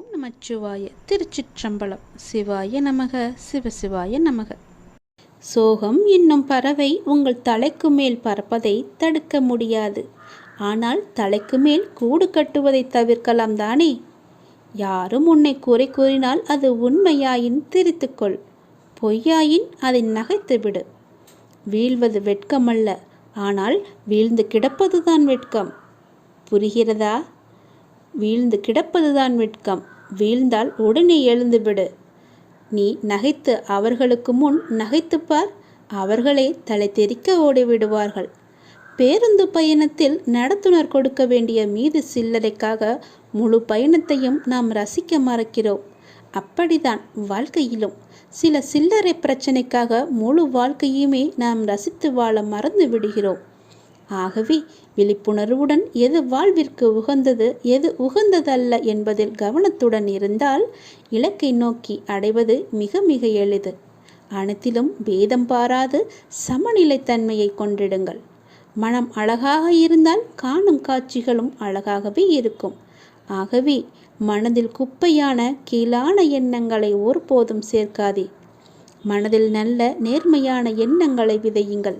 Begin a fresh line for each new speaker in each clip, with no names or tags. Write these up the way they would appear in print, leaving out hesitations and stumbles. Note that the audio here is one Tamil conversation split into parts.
நமச்சிவாய. திருச்சிற்றம்பலம். சிவாய நமக. சிவசிவாய நமக. சோகம் என்னும் பறவை உங்கள் தலைக்கு மேல் பறப்பதை தடுக்க முடியாது. ஆனால் தலைக்கு மேல் கூடு கட்டுவதை தவிர்க்கலாம் தானே? யாரும் உன்னை குறை கூறினால் அது உண்மையாயின் திரித்துக்கொள், பொய்யாயின் அதை நகைத்துவிடு. வீழ்வது வெட்கமல்ல, ஆனால் வீழ்ந்து கிடப்பதுதான் வெட்கம். புரிகிறதா? வீழ்ந்து கிடப்பதுதான் வெட்கம். வீழ்ந்தால் உடனே எழுந்துவிடு. நீ நகைத்து அவர்களுக்கு முன் நகைத்துப்பார், அவர்களே தலை தெறிக்க ஓடிவிடுவார்கள். பேருந்து பயணத்தில் நடத்துனர் கொடுக்க வேண்டிய மீது சில்லறைக்காக முழு பயணத்தையும் நாம் ரசிக்க மறக்கிறோம். அப்படிதான் வாழ்க்கையிலும் சில சில்லறை பிரச்சனைக்காக முழு வாழ்க்கையுமே நாம் ரசித்து வாழ மறந்து விடுகிறோம். ஆகவே விழிப்புணர்வுடன் எது வாழ்விற்கு உகந்தது, எது உகந்ததல்ல என்பதில் கவனத்துடன் இருந்தால் இலக்கை நோக்கி அடைவது மிக மிக எளிது. அனைத்திலும் பேதம் பாராது சமநிலைத்தன்மையை கொண்டிடுங்கள். மனம் அழகாக இருந்தால் காணும் காட்சிகளும் அழகாகவே இருக்கும். ஆகவே மனதில் குப்பையான கீழான எண்ணங்களை ஒருபோதும் சேர்க்காதே. மனதில் நல்ல நேர்மையான எண்ணங்களை விதையுங்கள்.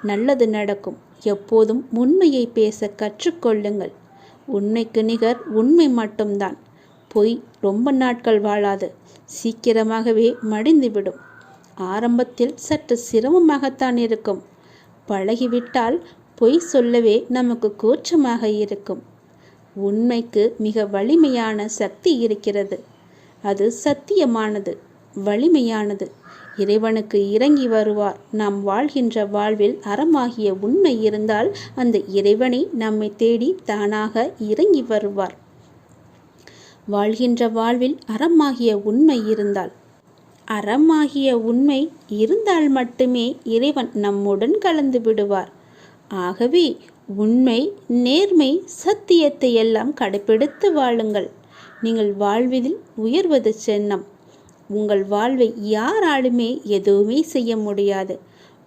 நல்லது நடக்கும். எப்போதும் உண்மையை பேச கற்றுக்கொள்ளுங்கள். உண்மைக்கு நிகர் உண்மை மட்டும்தான். பொய் ரொம்ப நாட்கள் வாழாது, சீக்கிரமாகவே மடிந்துவிடும். ஆரம்பத்தில் சற்று சிரமமாகத்தான் இருக்கும். பழகிவிட்டால் பொய் சொல்லவே நமக்கு கூச்சமாக இருக்கும். உண்மைக்கு மிக வலிமையான சக்தி இருக்கிறது. அது சத்தியமானது, வலிமையானது. இறைவனுக்கு இறங்கி வருவார். நாம் வாழ்கின்ற வாழ்வில் அறமாகிய உண்மை இருந்தால் அந்த இறைவனை நம்மை தேடி தானாக இறங்கி வருவார். வாழ்கின்ற வாழ்வில் அறமாகிய உண்மை இருந்தால், அறமாகிய உண்மை இருந்தால் மட்டுமே இறைவன் நம்முடன் கலந்து விடுவார். ஆகவே உண்மை, நேர்மை, சத்தியத்தை எல்லாம் கடைபிடித்து வாழுங்கள். நீங்கள் வாழ்வதில் உயர்வது சென்னம். உங்கள் வாழ்வை யாராலுமே எதுவுமே செய்ய முடியாது.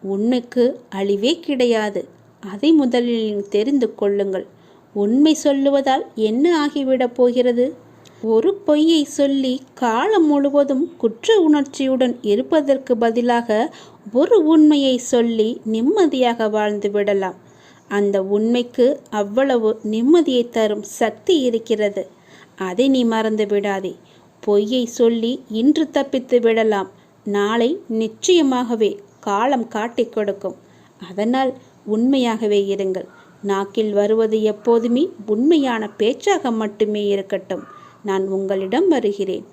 உண்மைக்கு அழிவே கிடையாது. அதை முதலில் தெரிந்து கொள்ளுங்கள். உண்மை சொல்லுவதால் என்ன ஆகிவிடப் போகிறது? ஒரு பொய்யை சொல்லி காலம் முழுவதும் குற்ற உணர்ச்சியுடன் இருப்பதற்கு பதிலாக ஒரு உண்மையை சொல்லி நிம்மதியாக வாழ்ந்து விடலாம். அந்த உண்மைக்கு அவ்வளவு நிம்மதியை தரும் சக்தி இருக்கிறது. அதை நீ மறந்து விடாதே. பொய்யை சொல்லி இன்று தப்பித்து விடலாம், நாளை நிச்சயமாகவே காலம் காட்டிக் கொடுக்கும். அதனால் உண்மையாகவே இருங்கள். நாக்கில் வருவது எப்போதுமே உண்மையான பேச்சாக மட்டுமே இருக்கட்டும். நான் உங்களிடம் வருகிறேன்.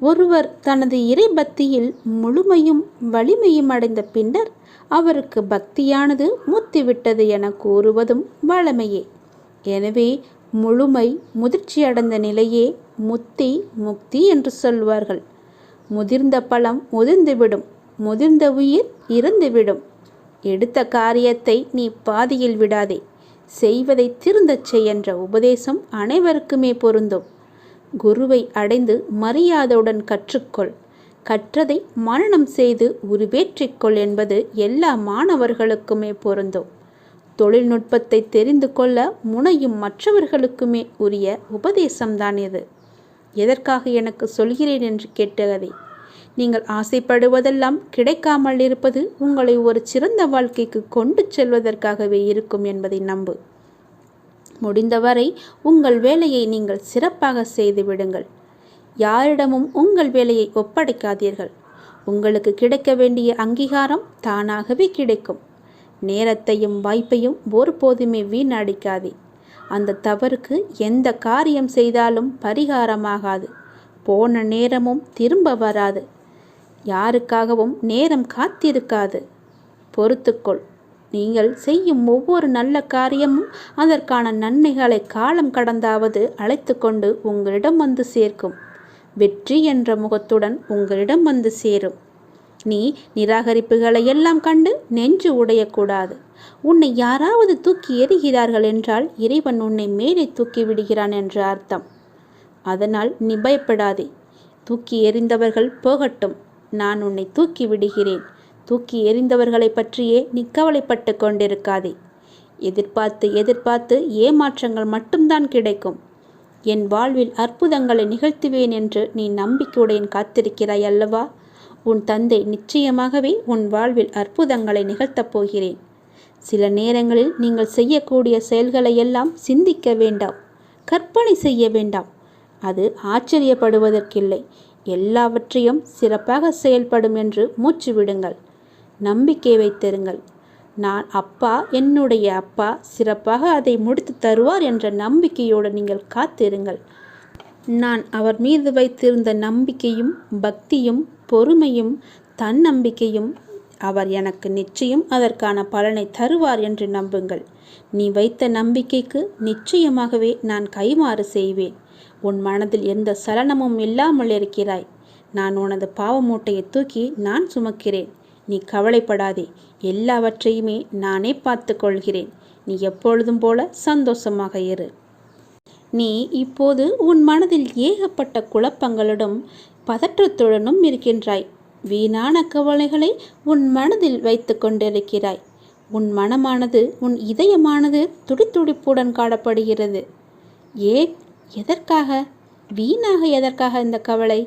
ஒருவர் தனது இறை பக்தியில் முழுமையும் வலிமையும் அடைந்த பின்னர் அவருக்கு பக்தியானது முத்திவிட்டது என கூறுவதும் வழமையே. எனவே முழுமை முதிர்ச்சியடைந்த நிலையே முத்தி, முக்தி என்று சொல்வார்கள். முதிர்ந்த பழம் முதிர்ந்துவிடும், முதிர்ந்த உயிர் இறந்துவிடும். எடுத்த காரியத்தை நீ பாதியில் விடாதே. செய்வதை திருந்தச் செய் என்ற உபதேசம் அனைவருக்குமே பொருந்தும். குருவை அடைந்து மரியாதையுடன் கற்றுக்கொள். கற்றதை மனனம் செய்து உருவேற்றிக்கொள் என்பது எல்லா மாணவர்களுக்குமே பொருந்தும். தொழில்நுட்பத்தை தெரிந்து கொள்ள முனையும் மற்றவர்களுக்குமே உரிய உபதேசம்தான் இது. எதற்காக எனக்கு சொல்கிறேன் என்று கேட்டதை, நீங்கள் ஆசைப்படுவதெல்லாம் கிடைக்காமல் இருப்பது உங்களை ஒரு சிறந்த வாழ்க்கைக்கு கொண்டு செல்வதற்காகவே இருக்கும் என்பதை நம்பு. முடிந்தவரை உங்கள் வேலையை நீங்கள் சிறப்பாக செய்து விடுங்கள். யாரிடமும் உங்கள் வேலையை ஒப்படைக்காதீர்கள். உங்களுக்கு கிடைக்க வேண்டிய அங்கீகாரம் தானாகவே கிடைக்கும். நேரத்தையும் வாய்ப்பையும் ஒருபோதுமே வீணடிக்காதே. அந்த தவறுக்கு எந்த காரியம் செய்தாலும் பரிகாரமாகாது. போன நேரமும் திரும்ப வராது. யாருக்காகவும் நேரம் காத்திருக்காது. பொறுத்துக்கொள். நீங்கள் செய்யும் ஒவ்வொரு நல்ல காரியமும் அதற்கான நன்மைகளை காலம் கடந்தாவது அழைத்து கொண்டு உங்களிடம் வந்து சேர்க்கும். வெற்றி என்ற முகத்துடன் உங்களிடம் வந்து சேரும். நீ நிராகரிப்புகளை எல்லாம் கண்டு நெஞ்சு உடையக்கூடாது. உன்னை யாராவது தூக்கி எறிகிறார்கள் என்றால் இறைவன் உன்னை மேலே தூக்கி விடுகிறான் என்று அர்த்தம். அதனால் நீ பயப்படாதே. தூக்கி எறிந்தவர்கள் போகட்டும், நான் உன்னை தூக்கி விடுகிறேன். தூக்கி எறிந்தவர்களை பற்றியே நீ கவலைப்பட்டு கொண்டிருக்காதே. எதிர்பார்த்து எதிர்பார்த்து ஏமாற்றங்கள் மட்டும்தான் கிடைக்கும். என் வாழ்வில் அற்புதங்களை நிகழ்த்துவேன் என்று நீ நம்பிக்கையுடன் காத்திருக்கிறாய் அல்லவா? உன் தந்தை நிச்சயமாகவே உன் வாழ்வில் அற்புதங்களை நிகழ்த்தப் போகிறேன். சில நேரங்களில் நீங்கள் செய்யக்கூடிய செயல்களை எல்லாம் சிந்திக்க வேண்டாம், கற்பனை செய்ய வேண்டாம். அது ஆச்சரியப்படுவதற்கில்லை. எல்லாவற்றையும் சிறப்பாக செயல்படும் என்று மூச்சு விடுங்கள். நம்பிக்கை வைத்திருங்கள். நான் அப்பா, என்னுடைய அப்பா சிறப்பாக அதை முடித்து தருவார் என்ற நம்பிக்கையோடு நீங்கள் காத்திருங்கள். நான் அவர் மீது வைத்திருந்த நம்பிக்கையும் பக்தியும் பொறுமையும் தன்னம்பிக்கையும் அவர் எனக்கு நிச்சயம் அதற்கான பலனை தருவார் என்று நம்புங்கள். நீ வைத்த நம்பிக்கைக்கு நிச்சயமாகவே நான் கைமாறு செய்வேன். உன் மனதில் எந்த சலனமும் இல்லாமல் இருக்கிறாய். நான் உனது பாவ மூட்டையை தூக்கி நான் சுமக்கிறேன். நீ கவலைப்படாதே, எல்லாவற்றையுமே நானே பார்த்து கொள்கிறேன். நீ எப்பொழுதும் போல சந்தோஷமாக இரு. நீ இப்போது உன் மனதில் ஏகப்பட்ட குழப்பங்களுடன் பதற்றத்துடனும் இருக்கின்றாய். வீணான கவலைகளை உன் மனதில் வைத்து கொண்டிருக்கிறாய். உன் மனமானது, உன் இதயமானது துடித்துடிப்புடன் காணப்படுகிறது. ஏன்? எதற்காக? வீணாக எதற்காக இந்த கவலை?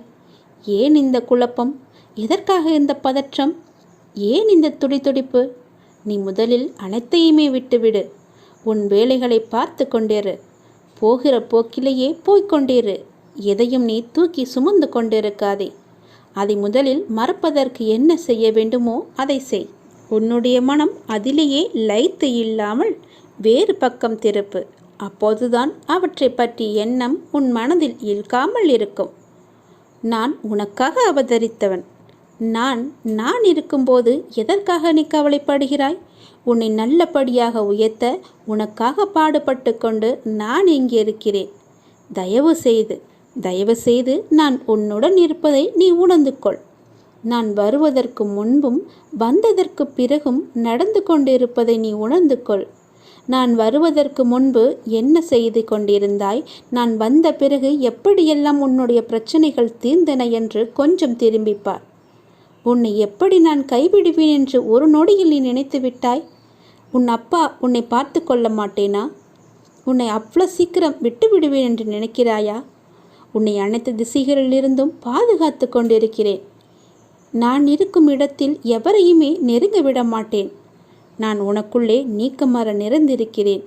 ஏன் இந்த குழப்பம்? எதற்காக இந்த பதற்றம்? ஏன் இந்த துடித்துடிப்பு? நீ முதலில் அனைத்தையுமே விட்டுவிடு. உன் வேலைகளை பார்த்து கொண்டிரு. போகிற போக்கிலேயே போய்கொண்டிரு. எதையும் நீ தூக்கி சுமந்து கொண்டிருக்காதே. அதை முதலில் மறப்பதற்கு என்ன செய்ய வேண்டுமோ அதை செய். உன்னுடைய மனம் அதிலேயே லயித்து இல்லாமல் வேறு பக்கம் திருப்பு. அப்போதுதான் அவற்றை பற்றி எண்ணம் உன் மனதில் இழுக்காமல் இருக்கும். நான் உனக்காக அவதரித்தவன். நான் இருக்கும்போது எதற்காக நீ கவலைப்படுகிறாய்? உன்னை நல்லபடியாக உயர்த்த உனக்காக பாடுபட்டு கொண்டு நான் இங்கே இருக்கிறேன். தயவு செய்து நான் உன்னுடன் இருப்பதை நீ உணர்ந்து கொள். நான் வருவதற்கு முன்பும் வந்ததற்கு பிறகும் நடந்து கொண்டிருப்பதை நீ உணர்ந்து கொள். நான் வருவதற்கு முன்பு என்ன செய்து கொண்டிருந்தாய், நான் வந்த பிறகு எப்படியெல்லாம் உன்னுடைய பிரச்சனைகள் தீர்ந்தன என்று கொஞ்சம் திரும்பிப்பார். உன்னை எப்படி நான் கைவிடுவேன் என்று ஒரு நொடியில் நீ நினைத்து விட்டாய்? உன் அப்பா உன்னை பார்த்து கொள்ள மாட்டேனா? உன்னை அவ்வளோ சீக்கிரம் விட்டு விடுவேன் என்று நினைக்கிறாயா? உன்னை அனைத்து திசைகளிலிருந்தும் பாதுகாத்து கொண்டிருக்கிறேன். நான் இருக்கும் இடத்தில் எவரையுமே நெருங்க விட மாட்டேன். நான் உனக்குள்ளே நீக்கமற நிறைந்திருக்கிறேன்.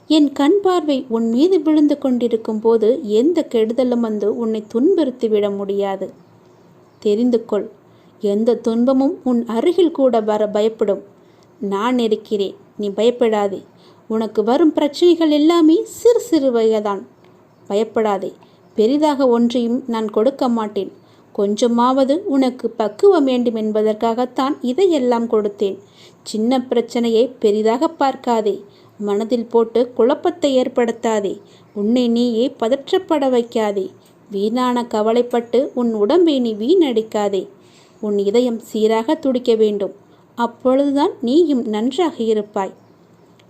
என் கண் பார்வை உன் மீது விழுந்து கொண்டிருக்கும் போது எந்த கெடுதலும் வந்து உன்னை துன்புறுத்திவிட முடியாது. தெரிந்து கொள். எந்த துன்பமும் உன் அருகில் கூட வர பயப்படும். நான் இருக்கிறேன், நீ பயப்படாதே. உனக்கு வரும் பிரச்சனைகள் எல்லாமே சிறு சிறு வகைதான். பயப்படாதே. பெரிதாக ஒன்றையும் நான் கொடுக்க மாட்டேன். கொஞ்சமாவது உனக்கு பக்குவம் வேண்டும் என்பதற்காகத்தான் இதையெல்லாம் கொடுத்தேன். சின்ன பிரச்சனையை பெரிதாக பார்க்காதே. மனதில் போட்டு குழப்பத்தை ஏற்படுத்தாதே. உன்னை நீயே பதற்றப்பட வைக்காதே. வீணான கவலைப்பட்டு உன் உடம்பை நீ வீணடிக்காதே. உன் இதயம் சீராக துடிக்க வேண்டும். அப்பொழுதுதான் நீயும் நன்றாக இருப்பாய்.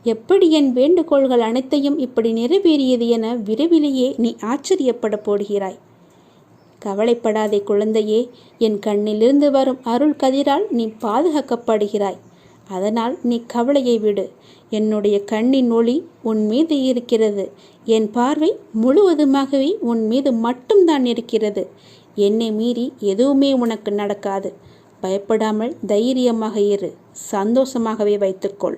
எப்படி என் வேண்டுகோள்கள் அனைத்தையும் இப்படி நிறைவேறியது என விரைவிலேயே நீ ஆச்சரியப்பட போடுகிறாய். கவலைப்படாதே குழந்தையே. என் கண்ணிலிருந்து வரும் அருள் கதிரால் நீ பாதுகாக்கப்படுகிறாய். அதனால் நீ கவலையை விடு. என்னுடைய கண்ணின் ஒளி உன் மீது இருக்கிறது. என் பார்வை முழுவதுமாகவே உன் மீது மட்டும்தான் இருக்கிறது. என்னை மீறி எதுவுமே உனக்கு நடக்காது. பயப்படாமல் தைரியமாக இரு. சந்தோஷமாகவே வைத்துக்கொள்.